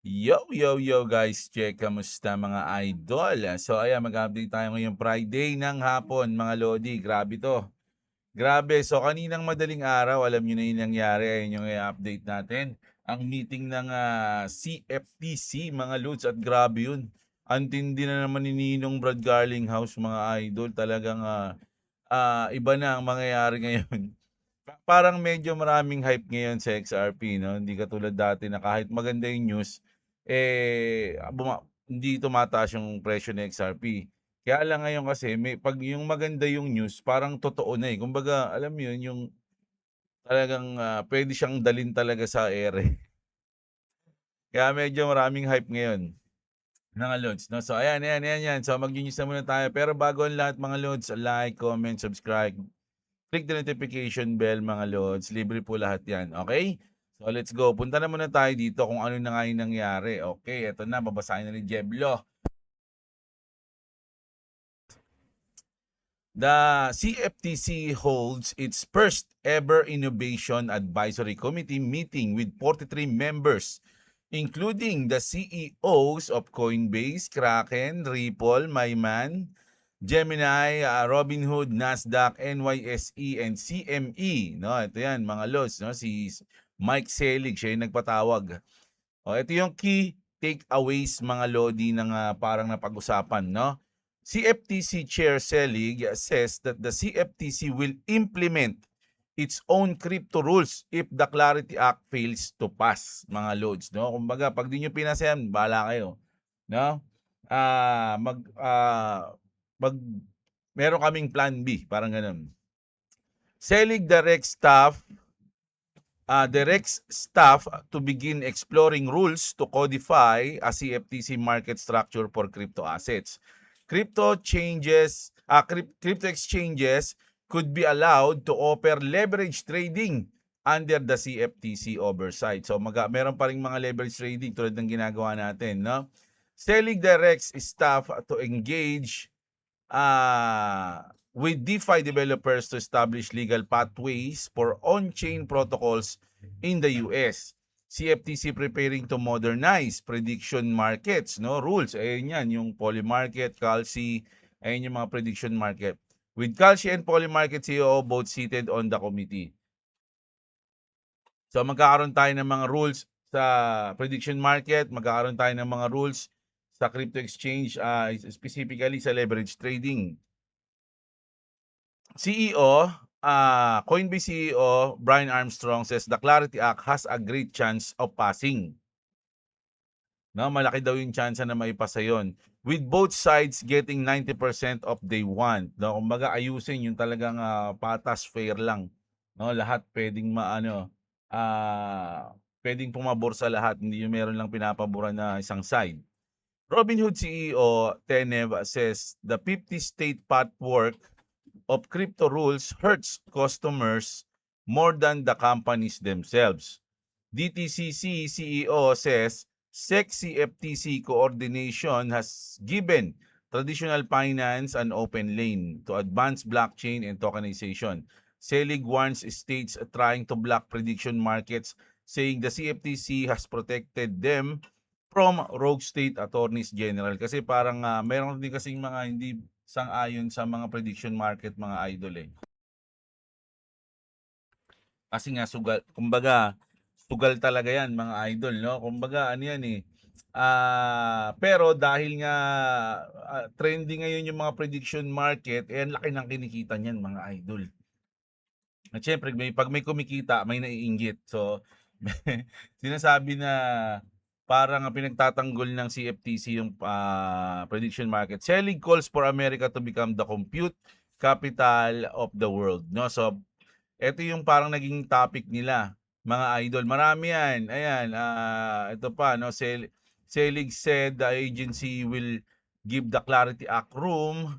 Yo guys, check kamusta mga idol? So ayan, mag-update tayo ngayong Friday ng hapon mga lodi. Grabe to. Grabe. So kaninang madaling araw, alam niyo na yung nangyari. Ayun yung i-update natin. Ang meeting ng CFTC mga lods at grabe yun. Antindi na naman ni Ninong Brad Garlinghouse mga idol. Talagang iba na ang mangyayari ngayon. Parang medyo maraming hype ngayon sa XRP 'no, hindi katulad dati na kahit maganda yung news, hindi tumataas yung presyo ng XRP. Kaya lang ngayon kasi 'pag yung maganda yung news parang totoo na, Kumbaga alam mo yun, yung talagang, puwede siyang dalhin talaga sa ere. Kaya medyo maraming hype ngayon, mga lods 'no. So ayan, ayan, ayan, yan. So magnenews na muna tayo, pero bago ang lahat mga lods, like, comment, subscribe. Click the notification bell mga lods, libre po lahat 'yan, okay? So let's go, punta na muna tayo dito kung ano na nga yung nangyari. Okay, eto na, babasahin na ni Jeblo. The CFTC holds its first ever Innovation Advisory Committee meeting with 43 members, including the CEOs of Coinbase, Kraken, Ripple, Myman, Gemini, Robinhood, Nasdaq, NYSE, and CME. No, ito yan mga lods, no? Si Mike Selig, siya yung nagpatawag. O, ito yung key takeaways mga lodi ng parang napag-usapan, no? CFTC Chair Selig says that the CFTC will implement its own crypto rules if the Clarity Act fails to pass, mga loads, no? Kumbaga, pag di nyo pinasa yan, bahala kayo, no? Ah, mag ah, mag Meron kaming plan B, parang ganun. Selig directs staff to begin exploring rules to codify a CFTC market structure for crypto assets. Crypto exchanges could be allowed to offer leverage trading under the CFTC oversight. So meron pa ring mga leverage trading tulad ng ginagawa natin, no? Selig directs staff to engage with DeFi developers to establish legal pathways for on-chain protocols in the US. CFTC preparing to modernize prediction markets, no? Rules, ayun yan, yung Polymarket, Kalshi, ayun yung mga prediction market. With Kalshi and Polymarket CEO both seated on the committee. So magkakaroon tayo ng mga rules sa prediction market, magkakaroon tayo ng mga rules sa crypto exchange, specifically sa leverage trading. Coinbase CEO Brian Armstrong says the Clarity Act has a great chance of passing. No, malaki daw yung chance na maipasa yon. With both sides getting 90% of they want. No, kumbaga ayusin yung talagang patas, fair lang. No, lahat pwedeng pwedeng pumabor sa lahat, hindi yung meron lang pinapaboran na isang side. Robinhood CEO Tenev says the 50-state patchwork of crypto rules hurts customers more than the companies themselves. DTCC CEO says SEC-CFTC coordination has given traditional finance an open lane to advance blockchain and tokenization. Selig warns states trying to block prediction markets, saying the CFTC has protected them from rogue state attorneys general. Kasi parang meron din kasing mga hindi sang-ayon sa mga prediction market mga idol Kasi nga sugal talaga 'yan mga idol 'no. Kumbaga ano 'yan pero dahil nga trending ngayon yung mga prediction market, ang laki ng kinikita niyan mga idol. At siyempre 'pag may kumikita may naiinggit. So sinasabi na parang pinagtatanggol ng CFTC yung prediction market. Selling calls for America to become the compute capital of the world, no? So eto yung parang naging topic nila, mga idol. Marami yan. Ayan, ito pa, no? Selig said the agency will give the Clarity Act room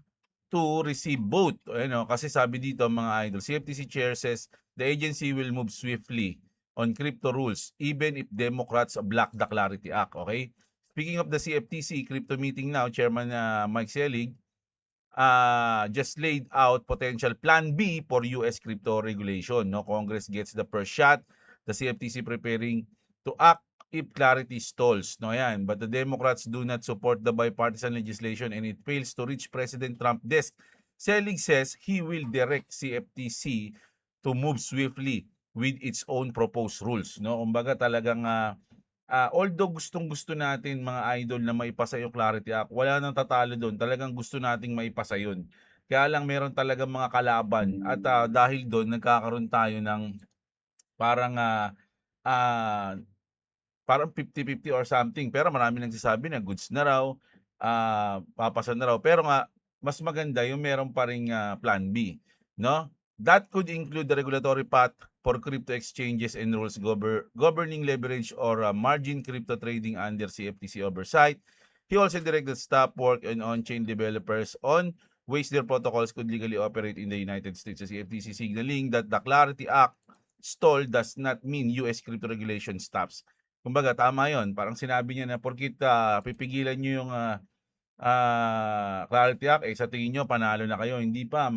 to receive vote. Ano, kasi sabi dito mga idol, CFTC chair says the agency will move swiftly on crypto rules even if Democrats block the Clarity Act. Okay? Speaking of the CFTC crypto meeting now, Chairman Mike Selig just laid out potential plan B for US crypto regulation. No, Congress gets the first shot. The CFTC preparing to act if clarity stalls, no, yan. But the Democrats do not support the bipartisan legislation and it fails to reach President Trump's desk. Selig says he will direct CFTC to move swiftly with its own proposed rules, no? Kumbaga talagang although gustong-gusto natin mga idol na maipasa yung Clarity Act, wala nang tatalo doon. Talagang gusto nating maipasa yun. Kaya lang meron talagang mga kalaban at dahil doon nagkakaroon tayo ng parang ah, parang 50-50 or something. Pero marami nagsasabi na goods na raw, papasa na raw. Pero nga, mas maganda yung meron pa ring plan B, no? That could include the regulatory path for crypto exchanges and rules governing leverage or margin crypto trading under CFTC oversight. He also directed staff work on-chain developers on ways their protocols could legally operate in the United States. The CFTC signaling that the Clarity Act stall does not mean US crypto regulation stops. Kumbaga tama 'yon, parang sinabi niya na porket pipigilan niyo yung Clarity Act, sa tingin niyo panalo na kayo, hindi pa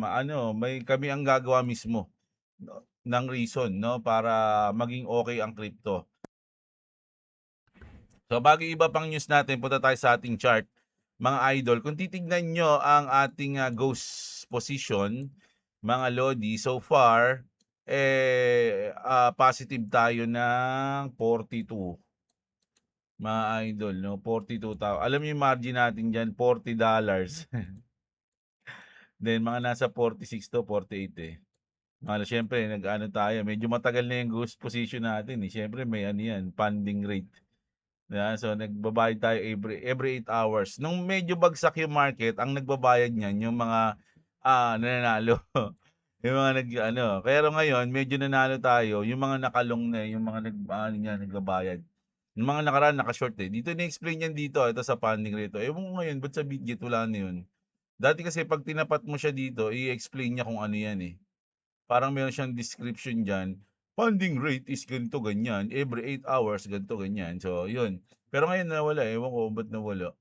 may kami ang gagawa mismo no, ng reason 'no, para maging okay ang crypto. So bago iba pang news natin, punta tayo sa ating chart. Mga idol, kung titignan nyo ang ating ghost position, mga lodi, so far, positive tayo ng 42. Mga idol, no? 42,000. Alam niyo yung margin natin dyan, $40. Then, mga nasa 46 to 48 eh. Siyempre, nag-ano tayo, medyo matagal na yung ghost position natin eh. Siyempre, may ano yan, funding rate. So, nagbabayad tayo every 8 hours. Nung medyo bagsak yung market, ang nagbabayad niyan, yung mga nananalo. Yung mga pero ngayon, medyo nanalo tayo, yung mga nakalong na, yung mga nagbabayad. Yung mga nakaraan, naka-short eh. Dito na-explain yan dito, ito sa funding rate. Ewan ko ngayon, ba't sa Bitget wala na yun? Dati kasi pag tinapat mo siya dito, i-explain niya kung ano yan eh. Parang meron siyang description dyan. Funding rate is ganito, ganyan. Every 8 hours, ganito, ganyan. So, yun. Pero ngayon nawala. Ewan ko ba't nawala.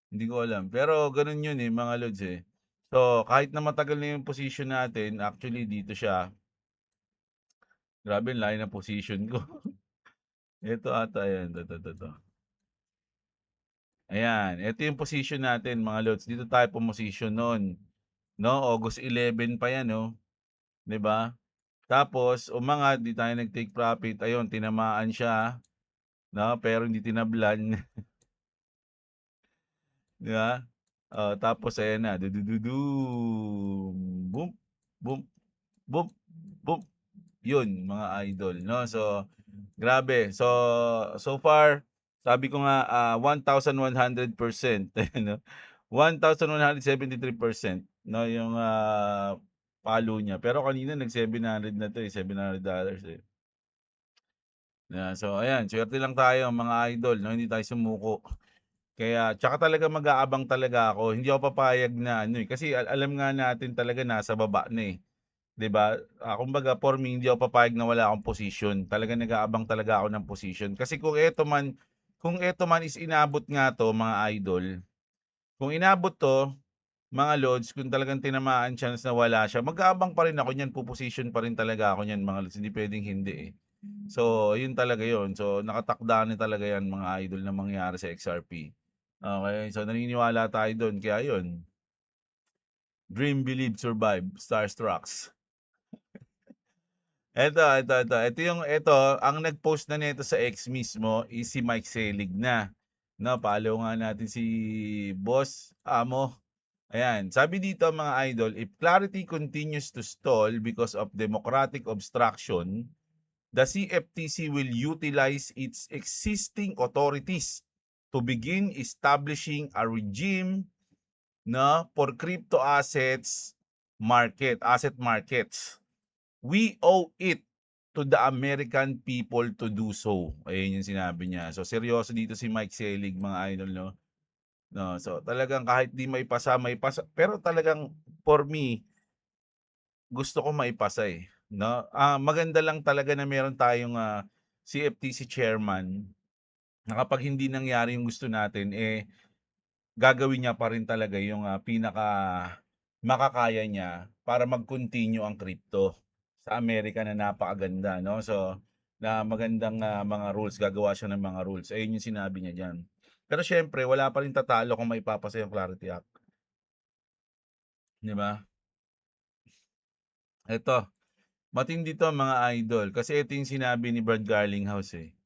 Hindi ko alam. Pero ganun yun eh, mga lods eh. So, kahit na matagal na yung position natin, actually dito siya. Grabe, layo na position ko. Ito ata yan. Ito. Ayan. Ito yung position natin, mga lods. Dito tayo position noon. No? August 11 pa yan, no? 'Di ba? Tapos umangat, di tayo nag-take profit. Ayun, tinamaan siya, no? Pero hindi tinablan, 'di ba? Tapos ayan na, dudududum, boom, boom, boom, boom. Yun, mga idol, no? So, grabe. So far, sabi ko nga, 1,100%, no? 1,173%, no? Yung palo niya. Pero kanina nag-700 na to eh, $700 eh. So ayan, swerte lang tayo mga idol, no? Hindi tayo sumuko. Kaya tsaka talaga mag-aabang talaga ako. Hindi ako papayag na kasi alam nga natin talaga nasa baba na eh. 'Di ba? Kumbaga for me, hindi ako papayag na wala akong position. Talagang nag-aabang talaga ako ng position. Kasi kung eto man is inabot nga 'to mga idol, kung inabot 'to, mga lods, kung talagang tinamaan chance na wala siya, mag-aabang pa rin ako niyan, puposition pa rin talaga ako niyan mga lods, hindi puwedeng hindi eh. So, yun talaga yun. So, nakatakda na talaga yan mga idol na mangyari sa XRP. Okay, so naniniwala tayo dun, kaya yun. Dream, believe, survive, starstrucks. Ito, ang nag-post na nito sa X mismo is si Mike Selig na. No, follow nga natin si Boss Amo. Ayan, sabi dito mga idol, if Clarity continues to stall because of democratic obstruction, the CFTC will utilize its existing authorities to begin establishing a regime na for crypto asset markets. We owe it to the American people to do so. Ayun yung sinabi niya. So seryoso dito si Mike Selig mga idol, no? No, so talagang kahit di may pasa. Pero talagang for me, gusto ko maipasa eh, no? Maganda lang talaga na meron tayong CFTC chairman na kapag hindi nangyari yung gusto natin, gagawin niya pa rin talaga yung pinaka makakaya niya para mag-continue ang crypto sa Amerika na napakaganda, no? So, na magandang, mga rules, gagawa siya ng mga rules. Ayun yung sinabi niya diyan. Pero siyempre wala pa rin tatalo kung maipapasa yung Clarity Act, 'di ba? Eto, matindi 'to mga idol, kasi ito yung sinabi ni Brad Garlinghouse, eh.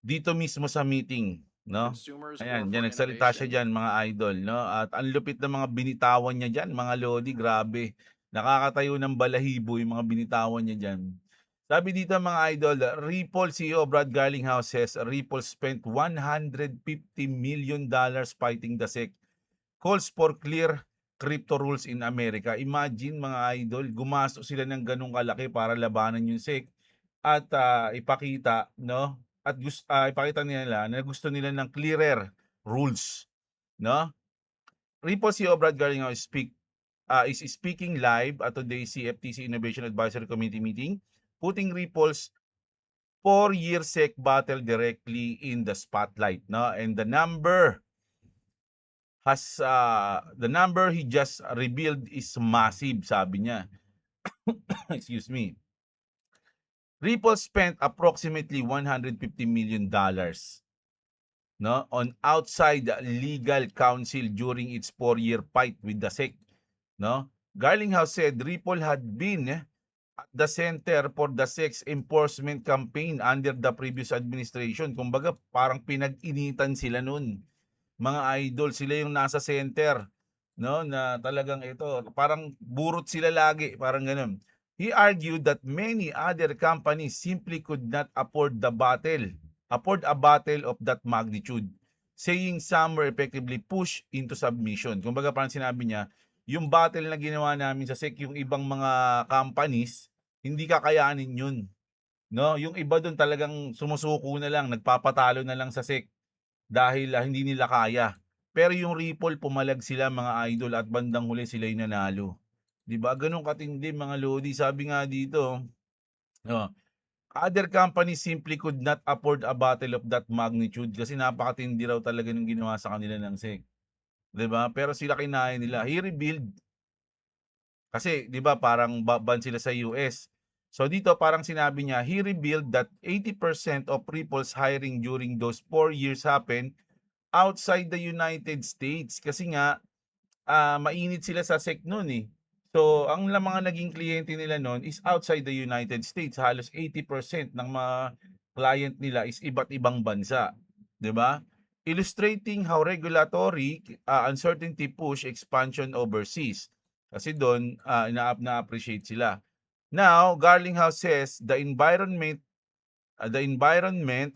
Dito mismo sa meeting, 'no? Consumers War Ayan, for diyan nagsalita siya Innovation. diyan mga idol, 'no? At ang lupit ng mga binitawan niya diyan mga lodi, grabe. Nakakatayo ng balahibo yung mga binitawan niya diyan. Sabi dito mga idol, Ripple CEO Brad Garlinghouse says Ripple spent $150 million fighting the SEC. Calls for clear crypto rules in America. Imagine mga idol, gumastos sila ng ganung kalaki para labanan yung SEC at ipakita, no? At ipakita nila na gusto nila ng clearer rules, no? Ripple CEO Brad Garlinghouse is speaking live at today's CFTC Innovation Advisory Committee meeting, putting Ripple's 4-year SEC battle directly in the spotlight, no? And the number he just revealed is massive, sabi niya. Excuse me. Ripple spent approximately $150 million, no, on outside legal counsel during its 4-year fight with the SEC, no? Garlinghouse said Ripple had been at the center for the sex enforcement campaign under the previous administration. Kumbaga, parang pinag-initan sila nun. Mga idol, sila yung nasa center, no? Na talagang ito, parang burot sila lagi, parang ganun. He argued that many other companies simply could not afford a battle of that magnitude, saying some were effectively pushed into submission. Kumbaga parang sinabi niya, yung battle na ginawa namin sa SEC, yung ibang mga companies, hindi kakayanin yun. No, yung iba doon talagang sumusuko na lang, nagpapatalo na lang sa SEC dahil hindi nila kaya. Pero yung Ripple, pumalag sila mga idol at bandang huli sila yung nanalo. 'Di ba? Ganun katindi mga lodi. Sabi nga dito, oh, other companies simply could not afford a battle of that magnitude kasi napakatindi raw talaga ng ginawa sa kanila ng SEC. 'Di ba? Pero sila kinaya nila. He revealed kasi 'di ba parang ban sila sa US. So dito parang sinabi niya, he revealed that 80% of Ripple's hiring during those 4 years happened outside the United States kasi nga, mainit sila sa SEC no'n, eh. So, ang mga naging kliyente nila no'n is outside the United States. Halos 80% ng mga client nila is iba't ibang bansa, 'di ba? Illustrating how regulatory, uncertainty push expansion overseas. Kasi do'n, na-appreciate sila. Now, Garlinghouse says the environment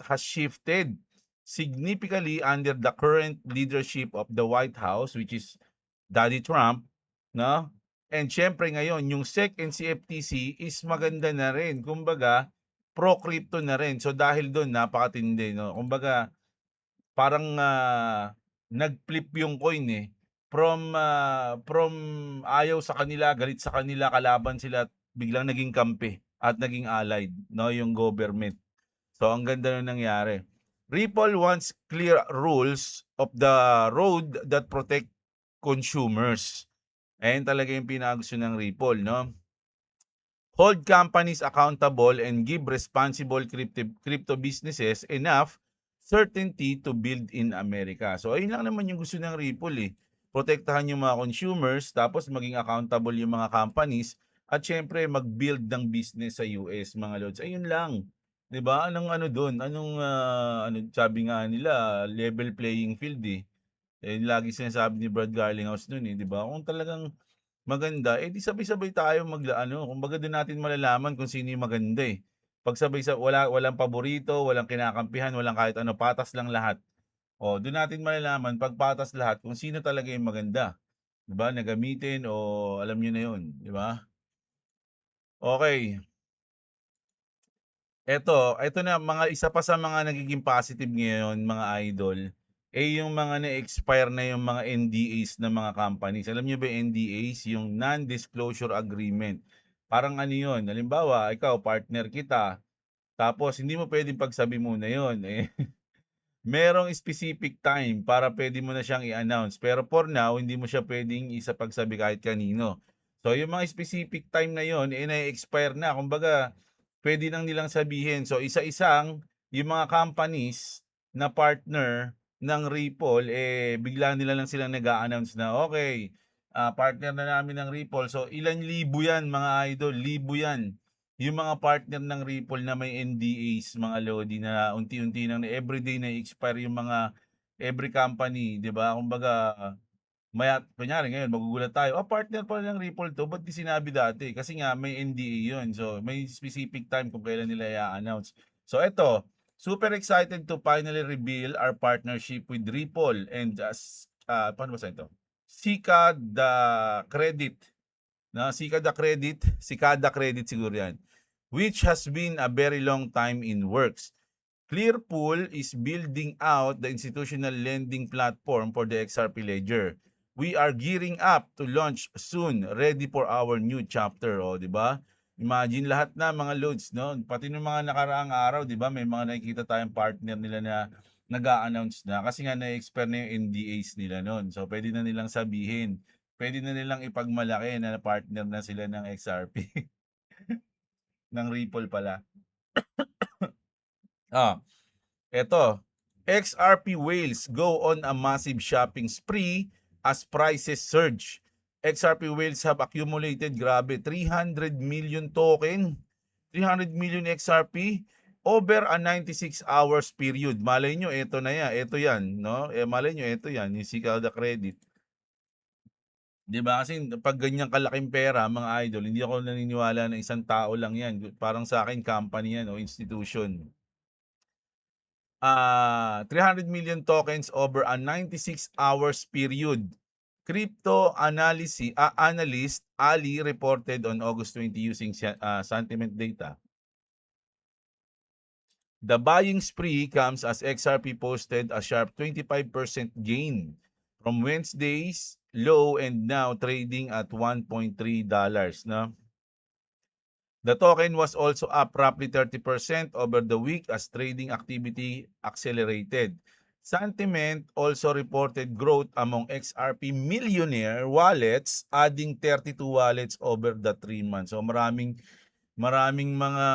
has shifted significantly under the current leadership of the White House, which is Daddy Trump, no? And syempre ngayon, yung SEC and CFTC is maganda na rin. Kumbaga, pro-crypto na rin. So dahil doon, napakatindi, no? Kumbaga, parang nag-flip yung coin, eh. From ayaw sa kanila, galit sa kanila, kalaban sila, at biglang naging kampi at naging allied, no? Yung government. So, ang ganda nung nangyari. Ripple wants clear rules of the road that protect consumers. Ayan talaga yung pinagusto ng Ripple, no? Hold companies accountable and give responsible crypto businesses enough certainty to build in America. So, ayun lang naman yung gusto ng Ripple, eh. Protektahan yung mga consumers, tapos maging accountable yung mga companies, at syempre mag-build ng business sa US, mga lods. Ayun lang. 'Di ba? Anong ano doon? Sabi nga nila, level playing field, eh. Lagi sinasabi ni Brad Garlinghouse noon, eh, 'di ba? Kung talagang maganda, eh, di sabay-sabay tayo kumbaga do'n natin malalaman kung sino yung maganda, eh. 'Pag walang paborito, walang kinakampihan, walang kahit ano, patas lang lahat. Oh, do'n natin malalaman 'pag patas lahat kung sino talaga yung maganda, 'di ba, na gamitin, o alam niyo na 'yun, 'di ba? Okey, eto na isa pa sa mga nagiging positive ngayon mga idol, eh, yung mga na-expire na yung mga NDAs ng mga companies. Alam niyo ba yung NDAs, yung non-disclosure agreement? Parang ano yun, halimbawa ikaw partner kita, tapos hindi mo puwedeng pagsabi muna yun, eh, merong specific time para puwede mo na siyang i-announce. Pero for now, hindi mo siya puwedeng isapagsabi kahit kanino. So yung mga specific time na yun, eh, na-e-expire na. Kumbaga puwede lang nilang sabihin. So, isa-isang yung mga companies na partner ng Ripple, bigla nila lang silang nag-a-announce na, "Okey, partner na namin ng Ripple." So, ilang libo 'yan mga idol, libo 'yan. Yung mga partner ng Ripple na may NDAs mga lodi na unti-unti nang everyday na-e-expire yung mga every company, 'di ba? Kumbaga kunyari ngayon magugulat tayo, partner pala ng Ripple 'to, ba't di sinabi dati? Kasi nga may NDA 'yun. So, may specific time kung kailan nila i-a-announce. So eto, super excited to finally reveal our partnership with Ripple and paano ba ito? Sika the Credit, na Sikada Credit siguro 'yan, which has been a very long time in works. Clearpool is building out the institutional lending platform for the XRP Ledger. We are gearing up to launch soon, ready for our new chapter. O, di ba? Imagine lahat na mga loads, no? Pati ng mga nakaraang araw, di ba? May mga nakikita tayong partner nila na nag-a-announce na kasi nga na-expire na yung NDAs nila noon. So, pwede na nilang sabihin, pwede na nilang ipagmalaki na partner na sila ng XRP, ng Ripple pala. Ah, Eto, XRP whales go on a massive shopping spree as prices surge. XRP whales have accumulated, grabe, 300 million token, 300 million XRP over a 96 hours period. Malay nyo, ito na yan, ito yan, no? Malay nyo, ito yan, yung Sikada Credit. Di ba? Kasi pag ganyan kalaking pera, mga idol, hindi ako naniniwala na isang tao lang yan. Parang sa akin, company yan o institution. 300 million tokens over a 96 hours period. Crypto analyst Ali reported on August 20 using sentiment data. The buying spree comes as XRP posted a sharp 25% gain from Wednesday's low and now trading at $1.3, no? The token was also up roughly 30% over the week as trading activity accelerated. Sentiment also reported growth among XRP millionaire wallets, adding 32 wallets over the 3 months. So maraming mga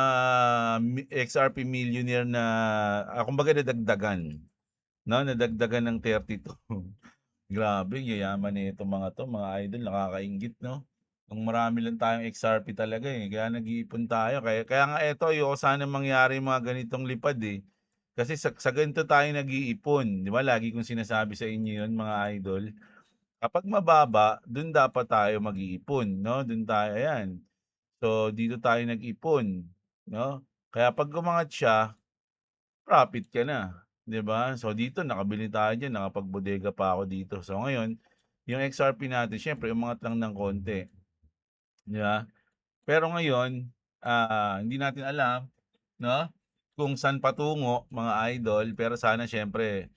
XRP millionaire na kumbaga nadagdagan, no? Nadagdagan ng 32. Grabe, yayaman nito mga to, mga idol, nakakainggit, no? Kung marami lang tayong XRP talaga kaya nag-iipon tayo. Kaya nga eto, ayoko sana mangyari yung mga ganitong lipad Kasi sa ganito tayo nag-iipon, di ba? Lagi kong sinasabi sa inyo yun, mga idol. Kapag mababa, dun dapat tayo mag-iipon, no? Dun tayo, ayan. So, dito tayo nag-ipon, no? Kaya pag umangat siya, profit ka na, 'di ba? So dito nakabili tayo diyan, nakapagbodega pa ako dito. So ngayon, yung XRP natin siyempre umangat lang ng konti, 'di ba? Pero ngayon, hindi natin alam, no? Kung saan patungo mga idol, pero sana siyempre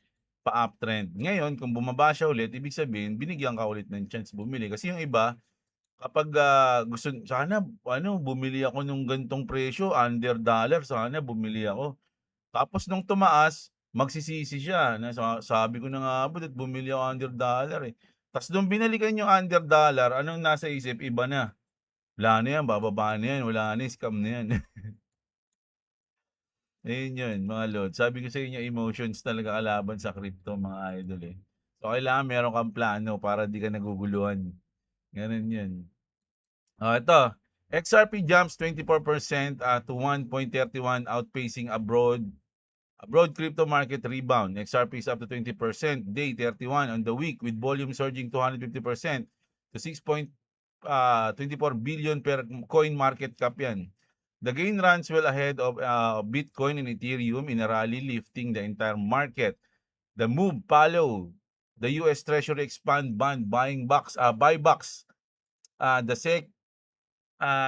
pa-uptrend. Ngayon, kung bumaba siya ulit, ibig sabihin binigyan ka ulit ng chance bumili. Kasi yung iba, kapag gusto sana bumili ako nung gantong presyo, under dollar, sana bumili ako. Tapos nung tumaas, magsisisi siya na sabi ko na nga ba't bumili ako under dollar Tapos nung binalikan yung under dollar, anong nasa isip? Iba na. Wala na yan, bababa na yan, wala na, scam na yan. Ayun yun, mga lord. Sabi ko sa inyo, emotions talaga kalaban sa crypto, mga idol So kailangan meron kang plano para di ka naguguluhan. Ganun yun. Ito. XRP jumps 24% to 1.31 outpacing abroad crypto market rebound. XRP is up to 20%, day 31 on the week with volume surging 250% to 6.24 billion per coin market cap yan. The gain runs well ahead of Bitcoin and Ethereum in a rally lifting the entire market. The move follow the US Treasury expand bond buybacks. The SEC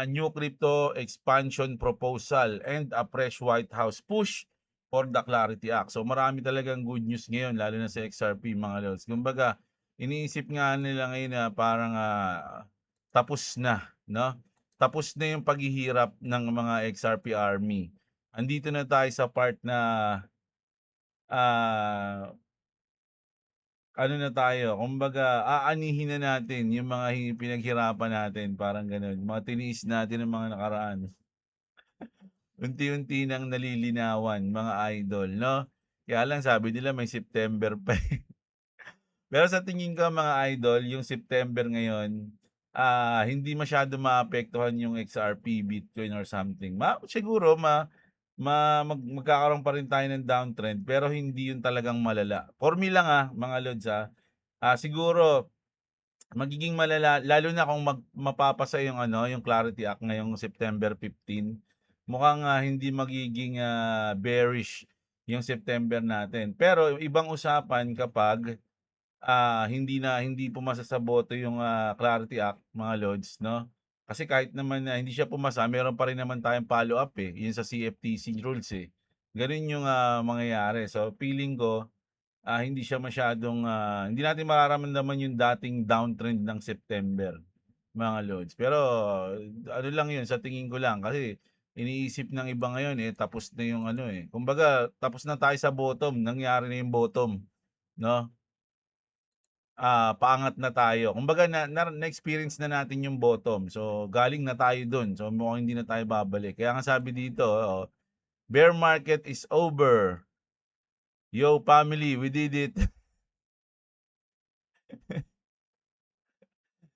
new crypto expansion proposal and a fresh White House push for the Clarity Act. So marami talagang good news ngayon lalo na sa XRP, mga lods. Kumbaga, iniisip nga nila ngayon na parang tapos na, no? Tapos na yung paghihirap ng mga XRP army. Andito na tayo sa part na ah ano na tayo, kumbaga aanihin na natin yung mga pinaghirapan natin, parang gano'n. Mga tiniis natin ng mga nakaraan. unti-unti nang nalilinawan mga idol 'no. Kaya lang sabi nila may September pa, eh. Pero sa tingin ko mga idol, yung September ngayon, hindi masyado maapektuhan yung XRP, Bitcoin or something. Siguro magkakaroon pa rin tayo ng downtrend pero hindi yun talagang malala. For me lang, mga lods, siguro magiging malala lalo na kung mapapasa yung ano, yung Clarity Act ngayong September 15. Mukhang, hindi magiging, bearish yung September natin. Pero ibang usapan kapag hindi pumasa sa boto yung, Clarity Act mga lods 'no. Kasi kahit naman na hindi siya pumasa meron pa rin naman tayong follow up, eh, yun sa CFTC rules, eh. Gano'n yung, mangyayari. So feeling ko, hindi natin mararamdaman yung dating downtrend ng September, mga lods. Pero ano lang yun sa tingin ko lang kasi iniisip ng iba ngayon, eh, tapos na yung ano, eh, kumbaga tapos na tayo sa bottom, nangyari na yung bottom 'no. Paangat na tayo. Kumbaga na-experience na natin yung bottom. So, galing na tayo dun. So, mukhang hindi na tayo babalik. Kaya nga sabi dito, bear market is over. Yo, family, we did it.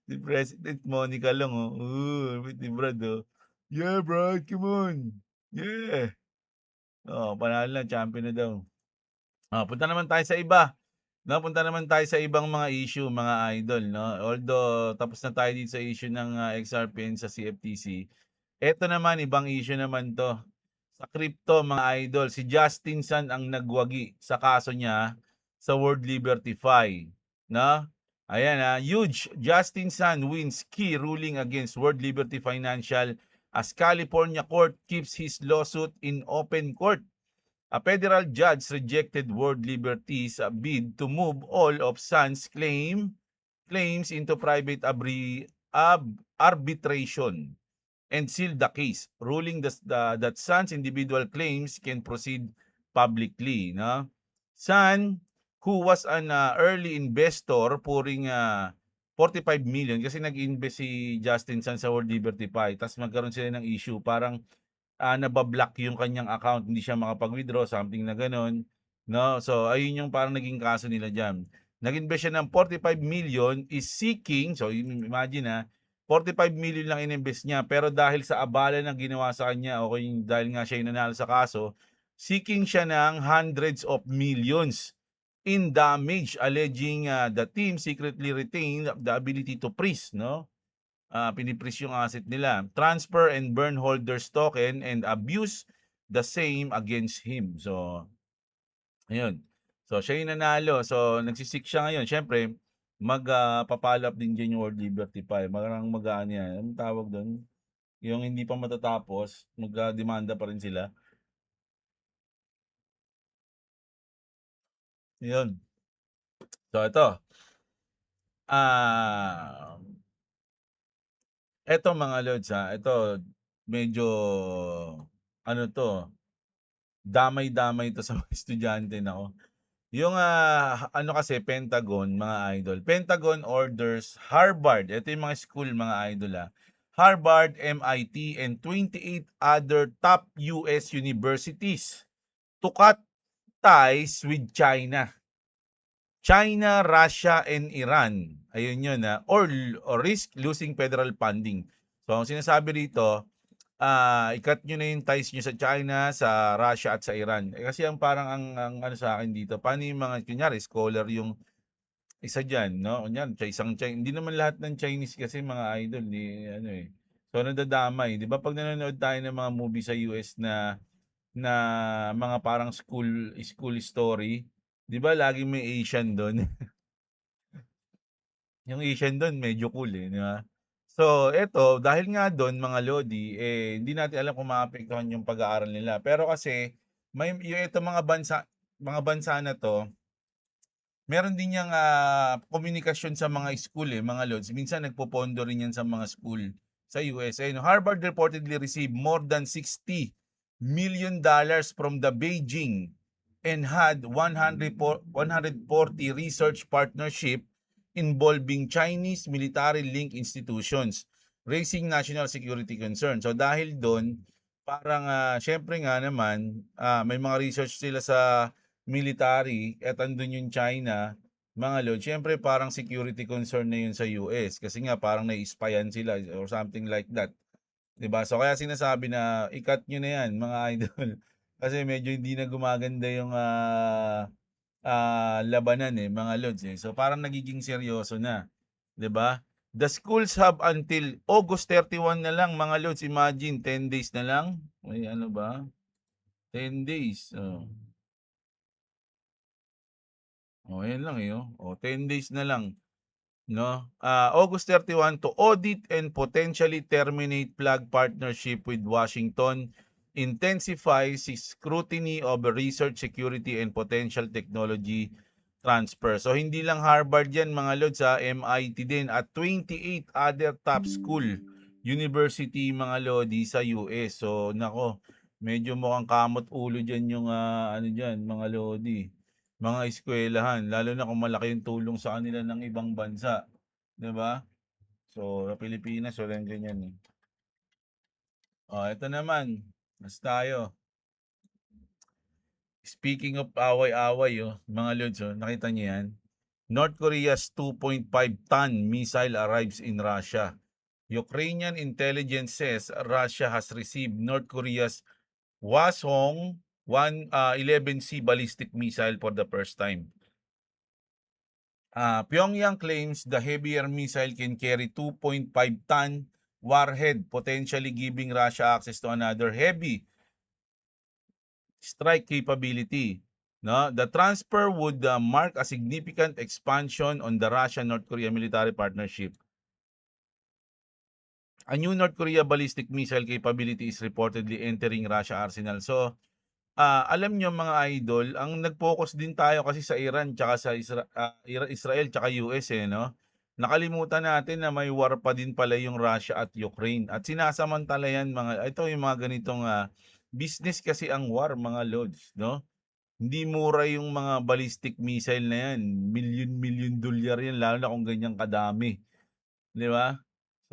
Si President Monica lang, oh. Ni Brad, oh. Yeah, Brad, come on. Yeah. Panalo na, champion na daw. Punta naman tayo sa iba. No, punta naman tayo sa ibang mga issue, mga idol, no? Although tapos na tayo dito sa issue ng XRP and sa CFTC. Eto naman, ibang issue naman 'to. Sa crypto, mga idol, si Justin Sun ang nagwagi sa kaso niya sa World Liberty Fi, no? Ayan, huge. Justin Sun wins key ruling against World Liberty Financial as California court keeps his lawsuit in open court. A federal judge rejected World Liberty's bid to move all of Sun's claims into private arbitration and sealed the case, ruling that Sun's individual claims can proceed publicly. No? Sun, who was an early investor, pouring 45 million kasi nag-invest si Justin Sun sa World Liberty Pi. Tapos magkaroon sila ng issue, parang nabablock yung kanyang account, hindi siya makapag-withdraw, something na gano'n, no? So, ayun yung parang naging kaso nila diyan. Nag-invest siya ng 45 million, is seeking, so imagine 45 million lang ininvest niya, pero dahil sa abala ng ginawa sa kanya, o kung dahil nga siya yung nanalo sa kaso, seeking siya ng hundreds of millions in damage, alleging the team secretly retained the ability to freeze, no? Piniprease yung asset nila, transfer and burn holders token and abuse the same against him. So, ayun. So, siya yung nanalo. So, nagsisik siya ngayon. Siyempre, magpa-follow up din dyan yung World Liberty pa. Marang mag-ano yan. Anong tawag doon? Yung hindi pa matatapos, demanda pa rin sila. Yun. So, ito. Ah, eto mga lods, ito medyo ano to, damay-damay 'to sa mga estudyante, nako. Yung, ano kasi Pentagon, mga idol. Pentagon orders Harvard, ito yung mga school, mga idol, Harvard, MIT, and 28 other top US universities to cut ties with China. China, Russia, and Iran. Ayun yun, or risk losing federal funding. So, ang sinasabi rito, i-cut nyo na yung ties nyo sa China, sa Russia, at sa Iran. Kasi ang ano sa akin dito, paano yung mga, kunyari, scholar yung isa dyan, no? Kunyari, hindi naman lahat ng Chinese kasi mga idol, ano eh. So, nadadamay. Di ba pag nanonood tayo ng mga movie sa US na mga parang school story, di ba laging may Asian doon? Yung Asian do'n medyo cool, eh, di ba? So, eto dahil nga do'n mga lodi, eh, hindi natin alam kung maapektuhan yung pag-aaral nila. Pero kasi yung itong mga bansa na 'to, meron din yang, komunikasyon sa mga school, eh, mga lods. Minsan nagpopondo rin yan sa mga school sa USA, no. Harvard reportedly received more than $60 million from the Beijing and had 140 research partnership involving Chinese military-linked institutions, raising national security concerns. So dahil doon, parang, siyempre nga naman, may mga research sila sa military at andun yung China, mga lord, siyempre parang security concern na yun sa US kasi nga parang nai-spyan sila or something like that, 'di ba? So kaya sinasabi na i-cut niyo na yan mga idol kasi medyo hindi na gumaganda yung, labanan, eh, mga lods, eh. So parang nagiging seryoso na, 'di ba? The schools have until August 31 na lang mga lods, imagine 10 days na lang. May ano ba, 10 days, oh. Oh, ayan lang, eh, oh. 10 days na lang, 'no? August 31 to audit and potentially terminate flag partnership with Washington, intensifies its scrutiny over research, security, and potential technology transfer. So hindi lang Harvard 'yan mga lods, MIT din at 28 other top school, university mga lodi sa US. So nako, medyo mukhang kamot ulo diyan yung ano diyan mga lodi, mga eskwelahan lalo na kung malaki yung tulong sa kanila ng ibang bansa, 'di ba? So sa Pilipinas walang ganyan, eh. Oh, ito naman, mas tayo. Speaking of away-away, mga lods, nakita niyo 'yan? North Korea's 2.5-ton missile arrives in Russia. Ukrainian intelligence says Russia has received North Korea's Hwasong-11C ballistic missile for the first time. Pyongyang claims the heavier missile can carry 2.5-ton warhead, potentially giving Russia access to another heavy strike capability. No, the transfer would mark a significant expansion on the Russia-North Korea military partnership. A new North Korea ballistic missile capability is reportedly entering Russia arsenal. So, alam nyo mga idol, ang nag-focus din tayo kasi sa Iran tsaka sa Israel tsaka US, eh, no? Nakalimutan natin na may war pa din pala yung Russia at Ukraine. At sinasamantala yan ito yung mga ganitong business kasi ang war mga lods, no? Hindi mura yung mga ballistic missile na yan. Million-million dolyar yan lalo na kung ganyan kadami, 'di ba?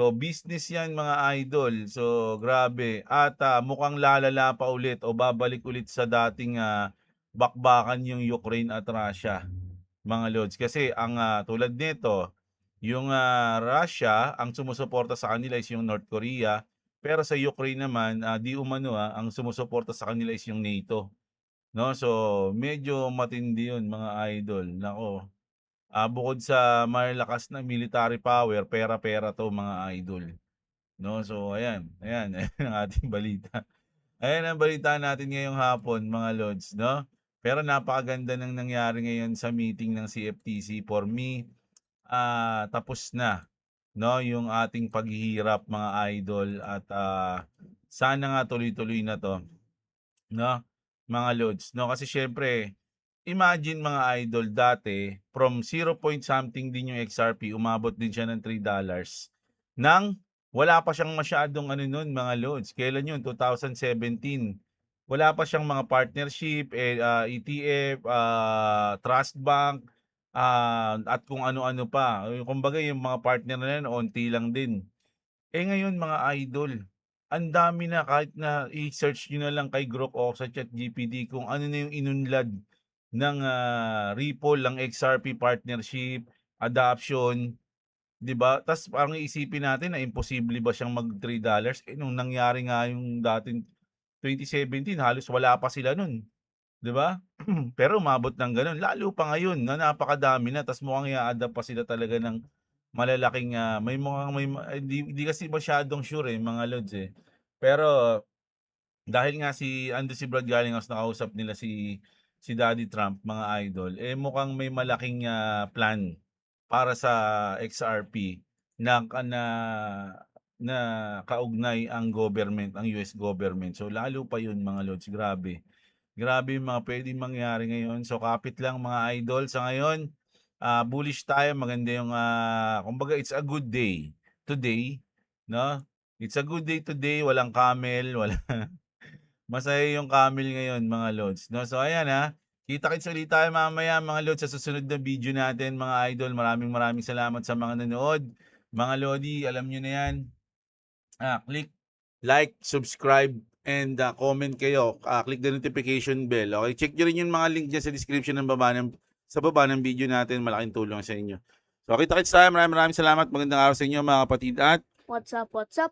So business 'yan mga idol. So grabe at, mukhang lalala pa ulit o babalik ulit sa dating, bakbakan yung Ukraine at Russia, mga lods. Kasi ang, tulad nito, yung, Russia ang sumusuporta sa kanila is yung North Korea, pero sa Ukraine naman, di umano, ang sumusuporta sa kanila is yung NATO, 'no? So medyo matindi yun mga idol, naku. Bukod sa malalakas na military power, pera-pera 'to mga idol, 'no? So ayan, ayan, ayan ang ating balita. Ayan ang balita natin ngayong hapon mga lods, 'no? Pero napakaganda ng nangyari ngayon sa meeting ng CFTC. For me, tapos na, 'no, yung ating paghihirap mga idol at, sana nga tuloy-tuloy na 'to, 'no, mga lods, 'no? Kasi siyempre imagine mga idol dati from 0 point something din yung XRP, umabot din siya ng $3 nang wala pa siyang masyadong ano nun mga loads. Kailan yun? 2017. Wala pa siyang mga partnership, ETF, trust bank, at kung ano-ano pa. Kumbaga yung mga partner na yan, onti lang din. Ngayon mga idol, ang dami na kahit na i-search niyo na lang kay Grok o sa ChatGPT kung ano na yung inunlad ng, Ripple, ang XRP partnership, adoption, 'di ba? Tas parang iisipin natin na imposible ba siyang mag $3, nung nangyari nga yung dating 2017 halos wala pa sila nun, 'di ba? Pero umabot ng gano'n, lalo pa ngayon na napakadami na tas mukhang i-a-adapt pa sila talaga ng malalaking, may mukhang hindi kasi masyadong sure, eh, mga lods, eh. Pero dahil nga andun si Brad Garlinghouse nakausap nila si Daddy Trump mga idol, mukhang may malaking, plan para sa XRP na na kaugnay ang government, ang US government. So lalo pa yun mga lods, grabe. Grabe yung mga puwedeng mangyari ngayon. So kapit lang mga idol sa ngayon, bullish tayo maganda yung, kumbaga it's a good day today, 'no? It's a good day today, walang camel, masaya yung camel ngayon mga lods, 'no? So ayan, kita-kits ulit tayo mamaya mga lods sa susunod na video natin mga idol. Maraming maraming salamat sa mga nanood. Mga lodi, alam niyo na 'yan, click like, subscribe and comment kayo. Click the notification bell. Okay? Check nyo rin yung mga link dyan sa description sa baba ng video natin. Malaking tulong sa inyo. So, kita-kits tayo. Maraming salamat. Magandang araw sa inyo mga kapatid at What's up, what's up?